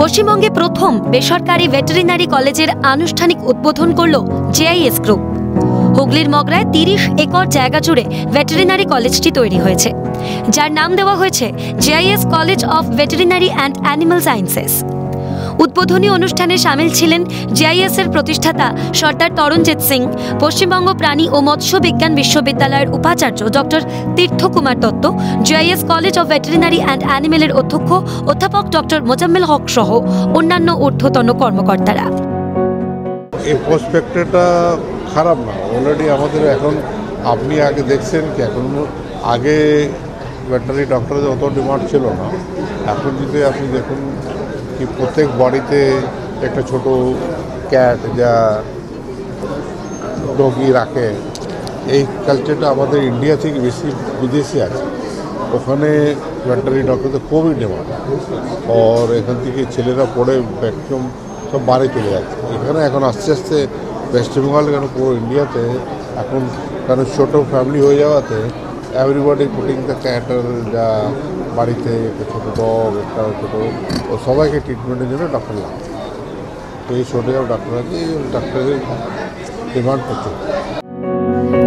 পশ্চিমবঙ্গে প্রথম বেসরকারি ভেটেরিনারি কলেজের আনুষ্ঠানিক উদ্বোধন করল জেআইএস গ্রুপ। হুগলির মগরায় 30 একর জায়গা জুড়ে ভেটেরিনারি কলেজটি তৈরি হয়েছে, যার নাম দেওয়া হয়েছে JIS college of veterinary and animal sciences. উদ্বোধনী অনুষ্ঠানে সামিল ছিলেন জেআইএস এর প্রতিষ্ঠাতা সর্দার তরণজিৎ সিং, পশ্চিমবঙ্গ প্রাণী ও মৎস্য বিজ্ঞান বিশ্ববিদ্যালয়ের উপাচার্য doctor Tirtha Kumar Dutta, JIS college of veterinary and অ্যানিমেলের অধ্যক্ষ অধ্যাপক ডক্টর মোজাম্মেল হক সহ অন্যান্য ঊর্ধ্বতন কর্মকর্তারা। এই প্রসপেক্টটা খারাপ না, অলরেডি আমাদের এখন আপনি আগে দেখছেন কি, এখন আগে ভেটেরিনারি ডক্টরের অত ডিমান্ড ছিল না। এখন যদি আপনি দেখুন কি প্রত্যেক বাড়িতে একটা ছোট ক্যাট যা ডগি রাখে, এই কালচারটা আমাদের ইন্ডিয়া থেকে বেশি বিদেশে আছে। ওখানে ভেটেরিনারি ডক্টরদের খুবই ডিমান্ড, আর এখান থেকে ছেলেরা পড়ে ম্যাক্সিমাম সব বাড়ি চলে যাচ্ছে। এখানে এখন আস্তে আস্তে ওয়েস্ট বেঙ্গল কেন পুরো ইন্ডিয়াতে এখন কারণ ছোটো ফ্যামিলি হয়ে যাওয়াতে এভরিবডি পুটিং দ্য ক্যাটার, যা বাড়িতে একটা ছোটো ডগ, একটা ছোটো, ও সবাইকে ট্রিটমেন্টের জন্য ডক্টর লাগে। তো এই ছোটো যাও ডাক্তার আছে, এই ডাক্তারের ডিমান্ড প্রচুর।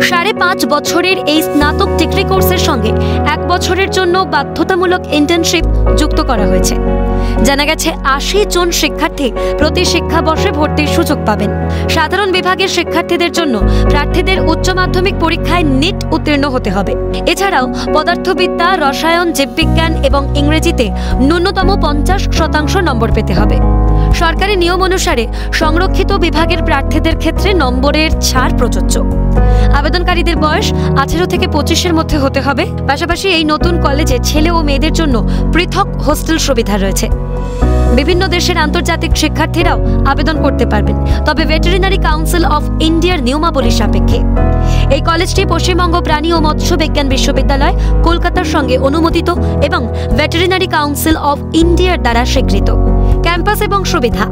5.5 বছরের এই স্নাতক ডিগ্রি কোর্সের সঙ্গে 1 বছরের জন্য বাধ্যতামূলক ইন্টার্নশিপ যুক্ত করা হয়েছে। জানা গেছে 80 জন শিক্ষার্থী প্রতি শিক্ষাবর্ষে ভর্তির সুযোগ পাবেন। সাধারণ বিভাগের শিক্ষার্থীদের জন্য প্রার্থীদের উচ্চ মাধ্যমিক পরীক্ষায় নিট উত্তীর্ণ হতে হবে। এছাড়াও পদার্থবিদ্যা, রসায়ন, জীববিজ্ঞান এবং ইংরেজিতে ন্যূনতম 50% নম্বর পেতে হবে। সরকারি নিয়ম অনুসারে সংরক্ষিত বিভাগের প্রার্থীদের ক্ষেত্রে নম্বরের ছাড় প্রযোজ্য। আবেদনকারীদের বয়স 18 থেকে 25-এর মধ্যে হতে হবে। পাশাপাশি এই নতুন কলেজে ছেলে ও মেয়েদের জন্য পৃথক হোস্টেল সুবিধা রয়েছে। বিভিন্ন দেশের আন্তর্জাতিক শিক্ষার্থীরাও আবেদন করতে পারবেন, তবে ভেটেরিনারি কাউন্সিল অফ ইন্ডিয়ার নিয়মাবলী সাপেক্ষে। এই কলেজটি পশ্চিমবঙ্গ প্রাণী ও মৎস্য বিজ্ঞান বিশ্ববিদ্যালয়, কলকাতার সঙ্গে অনুমোদিত এবং ভেটেরিনারি কাউন্সিল অফ ইন্ডিয়ার দ্বারা স্বীকৃত। ক্যাম্পাস এবং সুবিধা: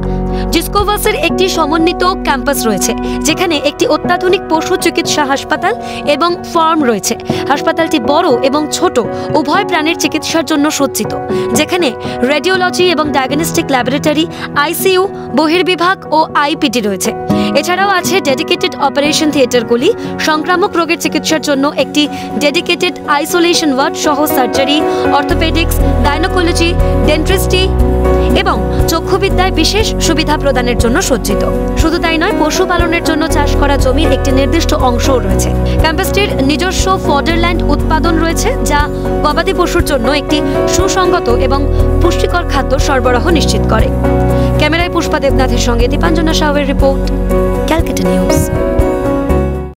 ডিসকোভাসের একটি সমন্বিত ক্যাম্পাস রয়েছে, যেখানে একটি অত্যাধুনিক পশু চিকিৎসা হাসপাতাল এবং ফার্ম রয়েছে। হাসপাতালটি বড় এবং ছোট উভয় প্রাণীর চিকিৎসার জন্য সজ্জিত, যেখানে রেডিওলজি এবং ডায়াগনস্টিক ল্যাবরেটরি, আইসিইউ, বহির্বিভাগ ও আইপিটি রয়েছে। এছাড়াও আছে ডেডিকেটেড অপারেশন থিয়েটারগুলি, সংক্রামক রোগের চিকিৎসার জন্য একটি ডেডিকেটেড আইসোলেশন ওয়ার্ড সহ সার্জারি, অর্থোপেডিক্স, গাইনোকোলজি, ডেন্টিস্ট্রি এবং চক্ষুবিদ্যায় বিশেষ সুবিধা প্রদানের জন্য সজ্জিত। শুধু তাই নয়, পশুপালনের জন্য চাষ করা জমির একটি নির্দিষ্ট অংশও রয়েছে। ক্যাম্পাসটির নিজস্ব ফডারল্যান্ড উৎপাদন রয়েছে, যা গবাদি পশুর জন্য একটি সুসংগত এবং পুষ্টিকর খাদ্য সরবরাহ নিশ্চিত করে। ক্যামেরায় পুষ্পা দেবনাথের সঙ্গে দীপাঞ্জনা সাউয়ের রিপোর্ট।